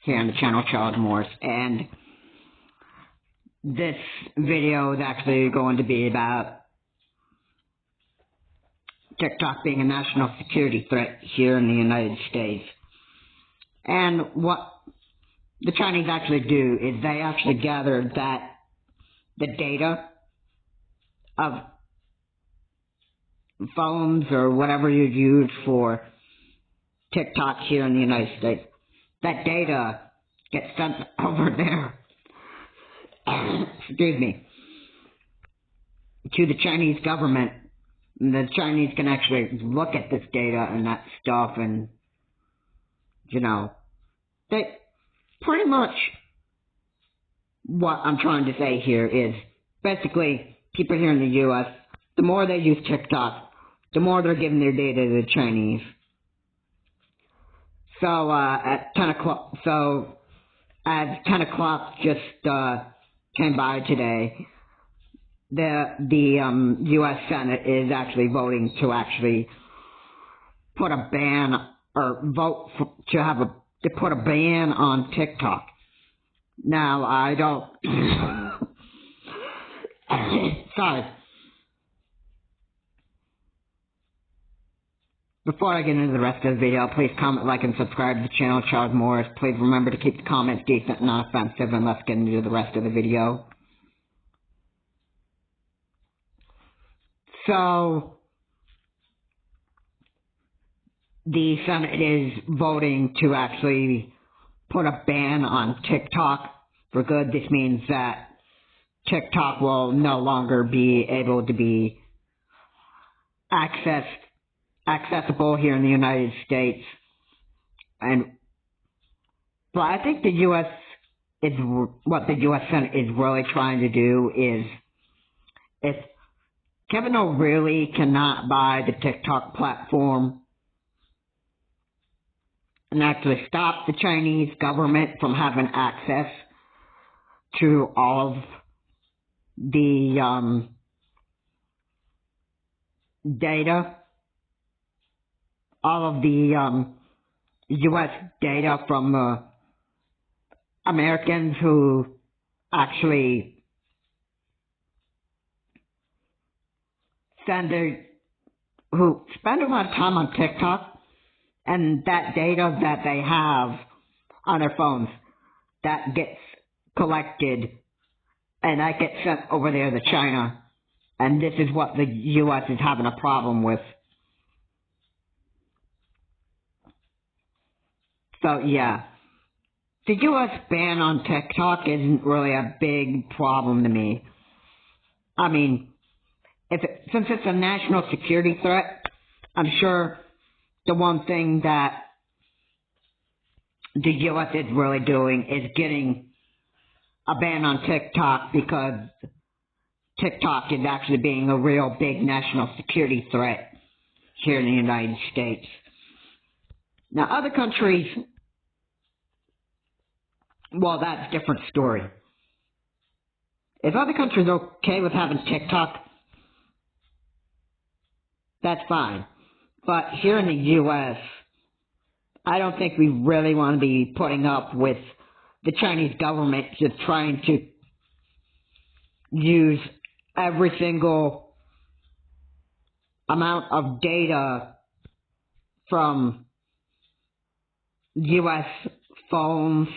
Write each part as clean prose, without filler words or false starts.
here on the channel Charles Morris, and this video is actually going to be about TikTok being a national security threat here in the United States. And what the Chinese actually do is they actually gather the data of phones or whatever you use for TikTok here in the United States. That data gets sent over there, excuse me, to the Chinese government. The Chinese can actually look at this data and that stuff, and, you know, they pretty much, what I'm trying to say here is, basically, people here in the U.S., the more they use TikTok, the more they're giving their data to the Chinese. So, at 10 o'clock, as 10 o'clock just, came by today, the U.S. Senate is actually voting to actually put a ban, or vote to put a ban on TikTok. Now, I don't, sorry. Before I get into the rest of the video, please comment, like, and subscribe to the channel Charles Morris. Please remember to keep the comments decent and not offensive, and let's get into the rest of the video. So, the Senate is voting to actually put a ban on TikTok for good. This means that TikTok will no longer be able to be accessible here in the United States. But I think what the U.S. Senate is really trying to do is, if Kevin O'Reilly cannot buy the TikTok platform and actually stop the Chinese government from having access to all of the data, all of the U.S. data from Americans who actually who spend a lot of time on TikTok, and that data that they have on their phones, that gets collected, and that gets sent over there to China, and this is what the U.S. is having a problem with. So, yeah. The U.S. ban on TikTok isn't really a big problem to me. I mean, since it's a national security threat, I'm sure the one thing that the U.S. is really doing is getting a ban on TikTok, because TikTok is actually being a real big national security threat here in the United States. Now, other countries, well, that's a different story. If other countries are okay with having TikTok, that's fine. But here in the U.S., I don't think we really want to be putting up with the Chinese government just trying to use every single amount of data from U.S. phones,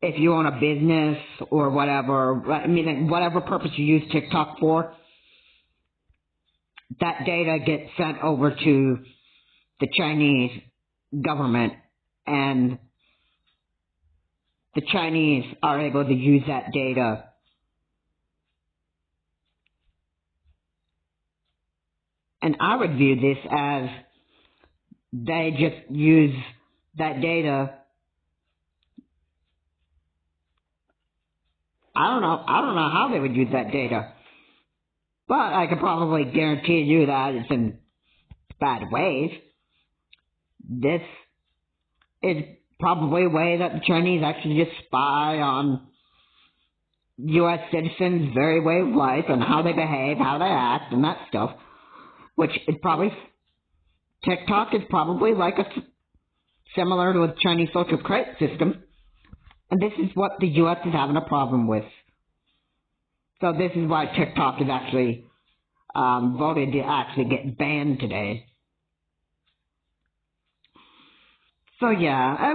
if you own a business or whatever. I mean, whatever purpose you use TikTok for, that data gets sent over to the Chinese government, and the Chinese are able to use that data and I would view this as they just use that data. I don't know how they would use that data, but I can probably guarantee you that it's in bad ways. This is probably a way that the Chinese actually just spy on U.S. citizens' very way of life and how they behave, how they act, and that stuff. Which is probably, TikTok is probably like similar to the Chinese social credit system. And this is what the U.S. is having a problem with. So this is why TikTok is actually voted to actually get banned today. So yeah,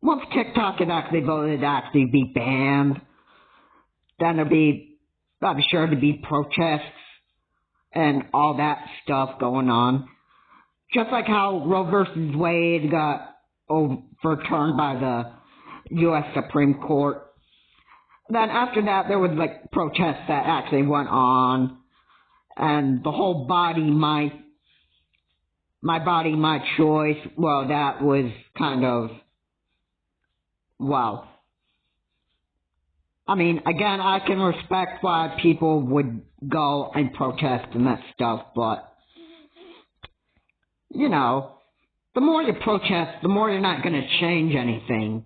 once TikTok is actually voted to actually be banned, then I'll be sure to be protests and all that stuff going on. Just like how Roe versus Wade got overturned by the U.S. Supreme Court. Then after that, there was like protests that actually went on, and the whole my body, my choice. Well, that was kind of, well, I mean, again, I can respect why people would go and protest and that stuff, but, you know, the more you protest, the more you're not going to change anything.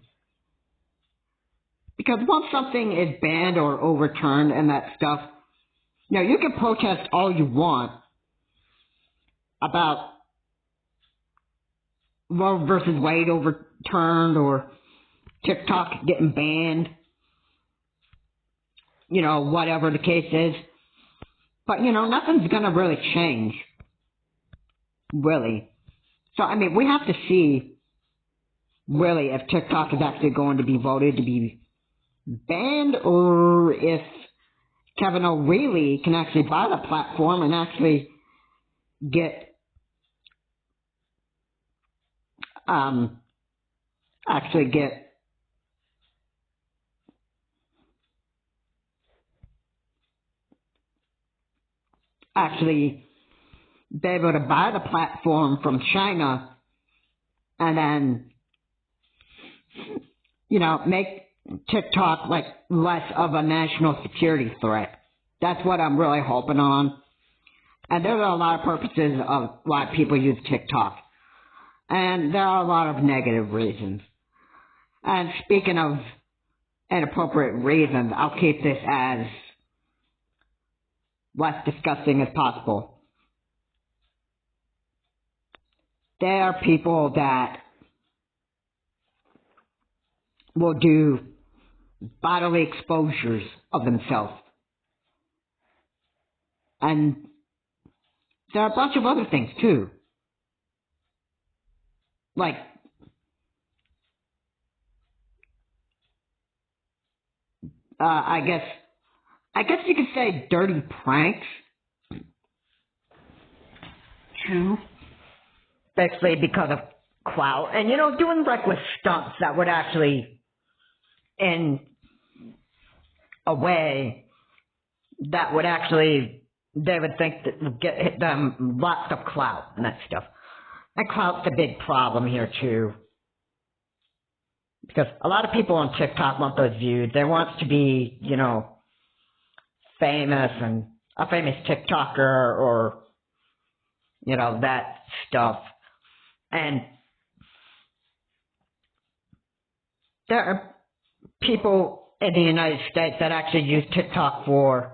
Because once something is banned or overturned and that stuff, you know, you can protest all you want about Roe versus Wade overturned or TikTok getting banned, you know, whatever the case is. But, you know, nothing's going to really change. Really. So, I mean, we have to see, really, if TikTok is actually going to be voted to be banned, or if Kevin O'Reilly can actually buy the platform and actually get, actually be able to buy the platform from China and then, you know, make TikTok like less of a national security threat. That's what I'm really hoping on. And there are a lot of purposes of why people use TikTok. And there are a lot of negative reasons. And speaking of inappropriate reasons, I'll keep this as less disgusting as possible. There are people that will do bodily exposures of themselves. And there are a bunch of other things too. Like, I guess you could say dirty pranks too. Basically because of clout. And, you know, doing reckless stunts that would actually, in a way, that would actually, they would think that would get them lots of clout and that stuff. And clout's a big problem here too. Because a lot of people on TikTok want those views. They want to be, you know, famous and a famous TikToker or, you know, that stuff. And there are people in the United States that actually use TikTok for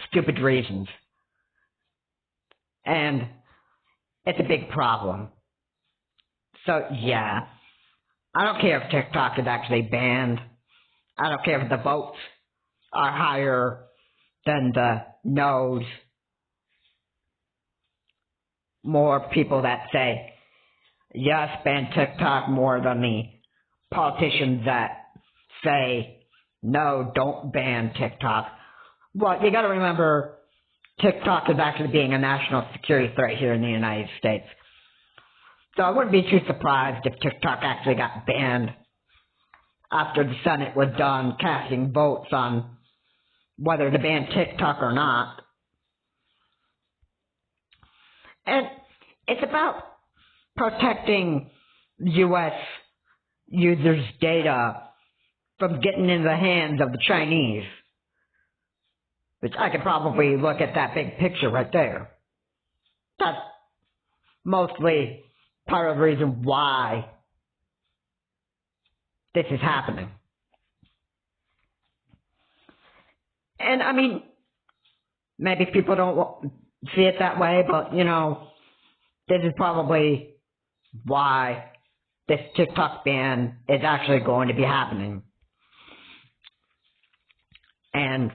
stupid reasons. And it's a big problem. So, yeah. I don't care if TikTok is actually banned. I don't care if the votes are higher than the no's. More people that say, yes, ban TikTok more than the politicians that say, no, don't ban TikTok. Well, you gotta remember, TikTok is actually being a national security threat here in the United States. So I wouldn't be too surprised if TikTok actually got banned after the Senate was done casting votes on whether to ban TikTok or not. And it's about protecting U.S. users' data from getting into the hands of the Chinese. Which I could probably look at that big picture right there. That's mostly part of the reason why this is happening. And I mean, maybe people don't see it that way, but you know, this is probably why this TikTok ban is actually going to be happening. And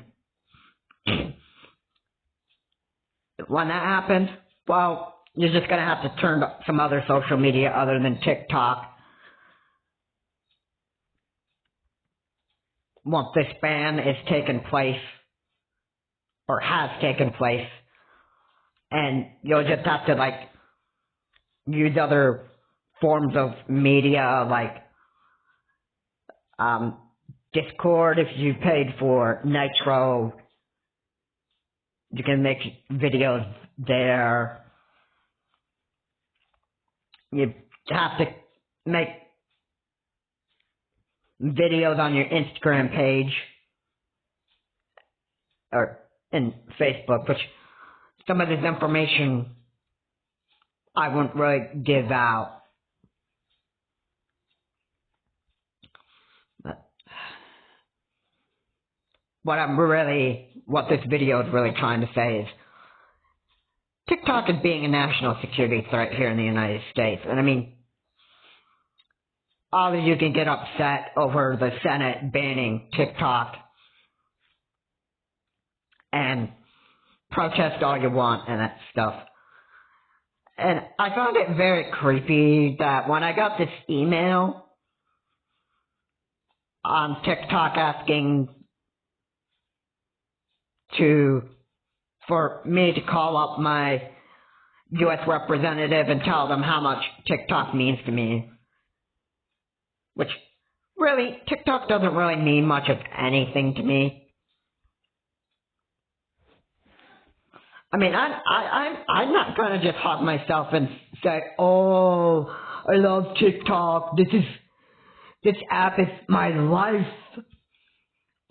when that happens, well, you're just going to have to turn to some other social media other than TikTok once this ban is taken place, or has taken place, and you'll just have to, like, use other forms of media, like, Discord. If you paid for Nitro, you can make videos there. You have to make videos on your Instagram page or in Facebook, which some of this information I wouldn't really give out. But what this video is really trying to say is TikTok is being a national security threat here in the United States. And I mean, all of you can get upset over the Senate banning TikTok and protest all you want and that stuff. And I found it very creepy that when I got this email on TikTok asking for me to call up my U.S. representative and tell them how much TikTok means to me, which really, TikTok doesn't really mean much of anything to me. I mean, I'm not gonna just hug myself and say, "Oh, I love TikTok. This app is my life."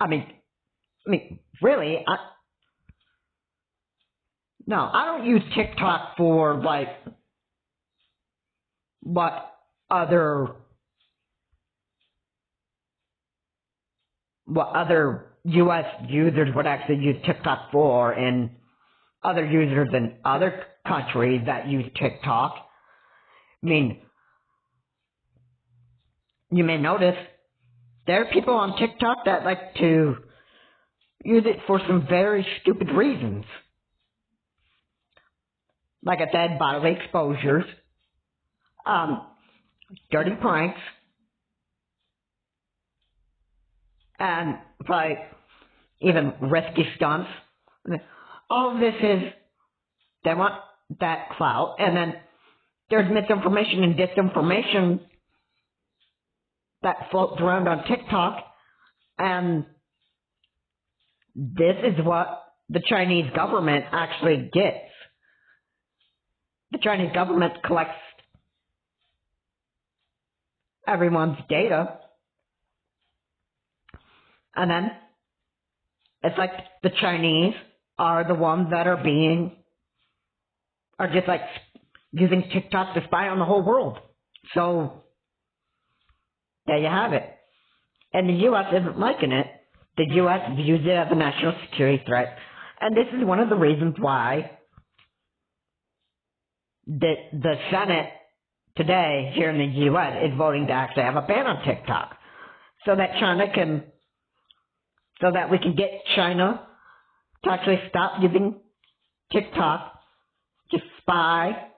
I mean, really, I don't use TikTok for, like, what other U.S. users would actually use TikTok for, and other users in other countries that use TikTok. I mean, you may notice there are people on TikTok that like to use it for some very stupid reasons. Like I said, bodily exposures, dirty pranks, and probably even risky stunts. All of this is, they want that clout, and then there's misinformation and disinformation that floats around on TikTok, and this is what the Chinese government actually gets. The Chinese government collects everyone's data, and then it's like the Chinese are the ones that are just like using TikTok to spy on the whole world. So there you have it. And the U.S. isn't liking it. The U.S. views it as a national security threat. And this is one of the reasons why the Senate today here in the U.S. is voting to actually have a ban on TikTok. So that we can get China to actually stop using TikTok to spy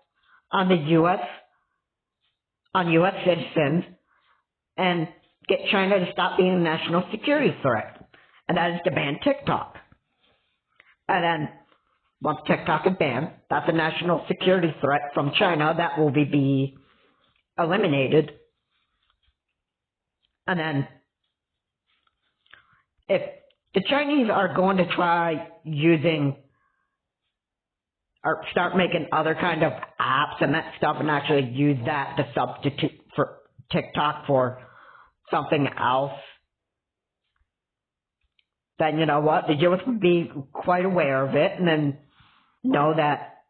on the U.S., on U.S. citizens, and get China to stop being a national security threat. And that is to ban TikTok. And then, once TikTok is banned, that's a national security threat from China that will be eliminated. And then, if the Chinese are going to try using or start making other kind of apps and that stuff and actually use that to substitute for TikTok for something else, then you know what? The U.S. would be quite aware of it and then know that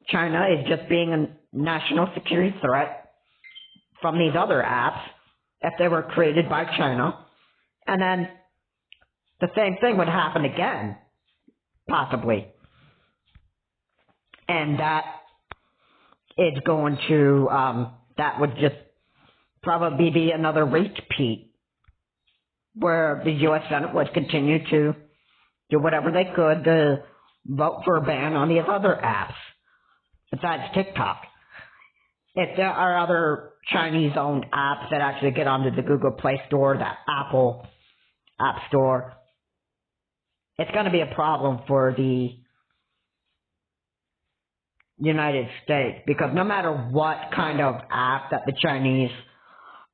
China is just being a national security threat from these other apps if they were created by China. And then the same thing would happen again, possibly. And that is going to, that would just probably be another repeat where the U.S. Senate would continue to do whatever they could to vote for a ban on these other apps besides TikTok. If there are other Chinese-owned apps that actually get onto the Google Play Store, the Apple App Store, it's going to be a problem for the United States, because no matter what kind of app that the Chinese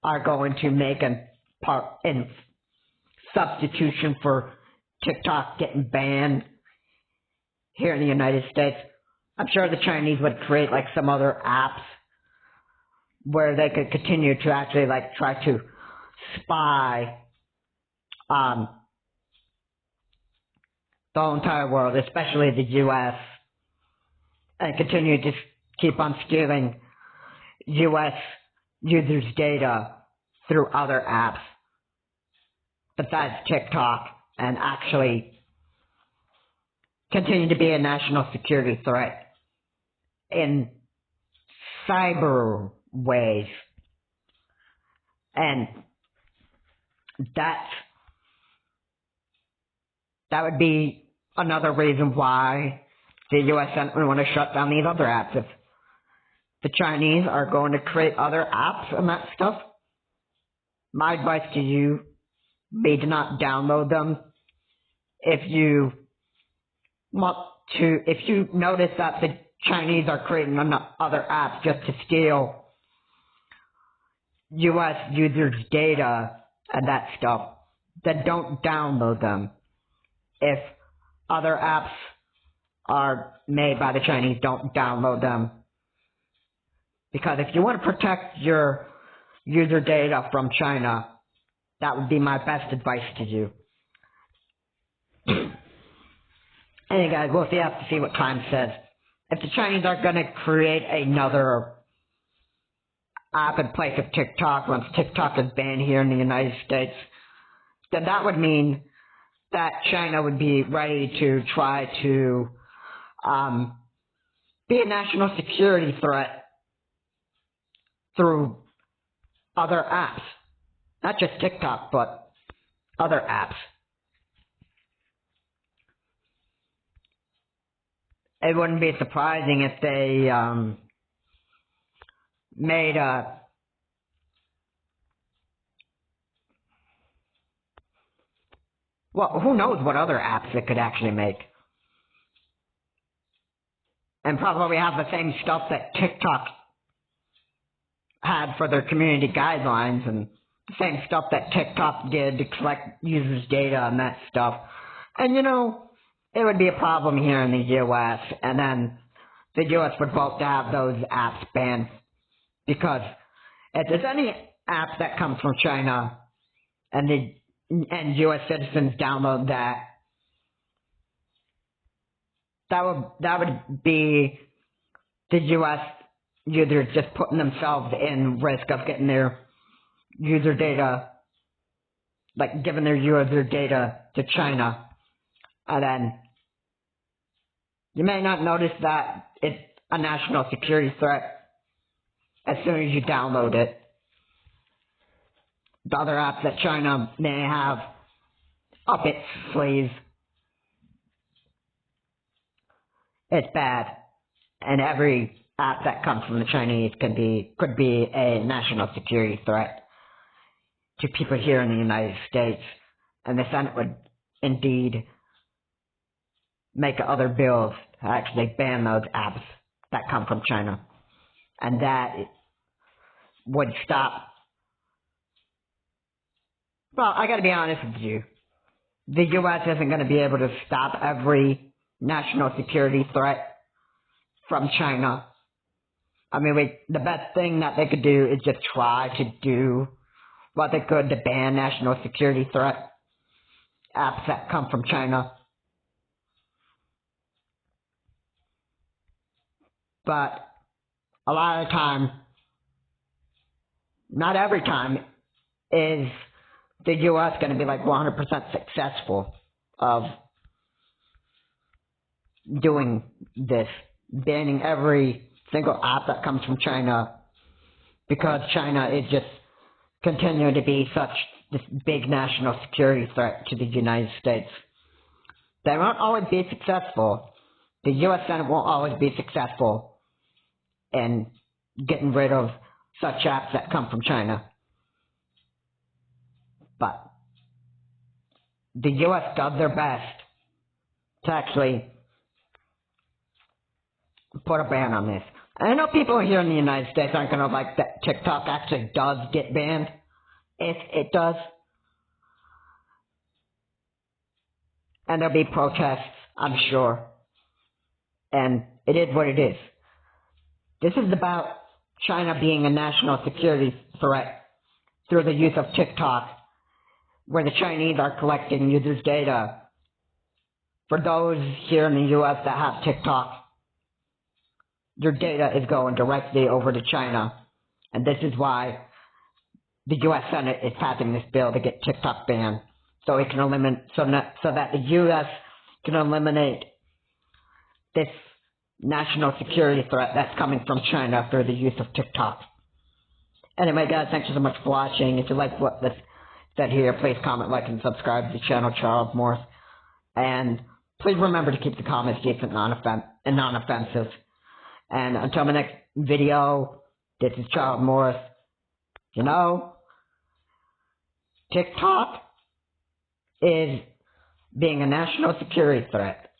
are going to make in substitution for TikTok getting banned here in the United States, I'm sure the Chinese would create like some other apps where they could continue to actually like try to spy on the whole entire world, especially the U.S., and continue to keep on stealing U.S. users' data through other apps besides TikTok, and actually continue to be a national security threat in cyber ways. And that would be another reason why the U.S. Senate would want to shut down these other apps. If the Chinese are going to create other apps and that stuff, my advice to you be to not download them. If you notice that the Chinese are creating other apps just to steal U.S. users' data and that stuff, then don't download them. If other apps are made by the Chinese, don't download them. Because if you want to protect your user data from China, that would be my best advice to you. Anyway, guys, we'll have to see what time says. If the Chinese are going to create another app in place of TikTok once TikTok is banned here in the United States, then that would mean that China would be ready to try to be a national security threat through other apps. Not just TikTok, but other apps. It wouldn't be surprising if they made a well, who knows what other apps it could actually make. And probably have the same stuff that TikTok had for their community guidelines, and the same stuff that TikTok did to collect users' data and that stuff. And it would be a problem here in the U.S., and then the U.S. would vote to have those apps banned, because if there's any app that comes from China and U.S. citizens download that would be the U.S. users just putting themselves in risk of getting their user data, like giving their user data to China. And then you may not notice that it's a national security threat as soon as you download it. The other apps that China may have up its sleeves, it's bad. And every app that comes from the Chinese could be a national security threat to people here in the United States. And the Senate would indeed make other bills to actually ban those apps that come from China. And that would stop. Well, I gotta be honest with you. The U.S. isn't gonna be able to stop every national security threat from China. I mean, the best thing that they could do is just try to do what they could to ban national security threat apps that come from China. But a lot of the time, not every time, is the U.S. going to be like 100% successful of doing this, banning every single app that comes from China, because China is just continuing to be such this big national security threat to the United States. They won't always be successful. The U.S. Senate won't always be successful in getting rid of such apps that come from China. But the U.S. does their best to actually put a ban on this. And I know people here in the United States aren't going to like that TikTok actually does get banned. If it does. And there'll be protests, I'm sure. And it is what it is. This is about China being a national security threat through the use of TikTok, where the Chinese are collecting users' data. For those here in the U.S. that have TikTok, your data is going directly over to China. And this is why the U.S. Senate is passing this bill to get TikTok banned, so it can eliminate, so that the U.S. can eliminate this national security threat that's coming from China through the use of TikTok. Anyway, guys, thanks so much for watching. If you like what this said here, please comment, like, and subscribe to the channel, Charles Morris. And please remember to keep the comments decent and non-offensive. And until my next video, this is Charles Morris. You know, TikTok is being a national security threat.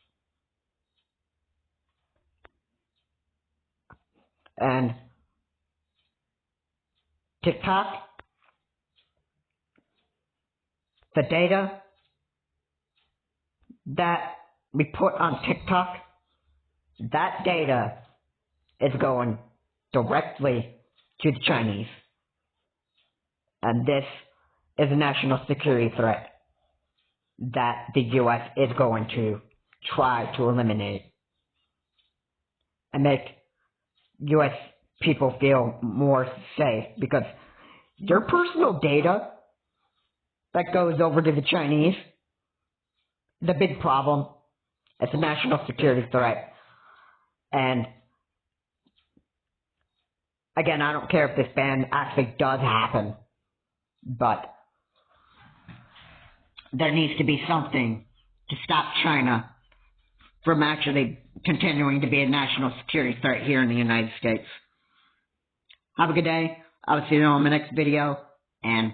And TikTok, the data that we put on TikTok, that data is going directly to the Chinese. And this is a national security threat that the U.S. is going to try to eliminate and make U.S. people feel more safe, because your personal data that goes over to the Chinese is a big problem. It's a national security threat. And again, I don't care if this ban actually does happen, but there needs to be something to stop China from actually continuing to be a national security threat here in the United States. Have a good day. I'll see you on my next video. And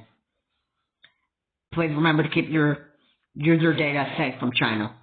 please remember to keep your user data safe from China.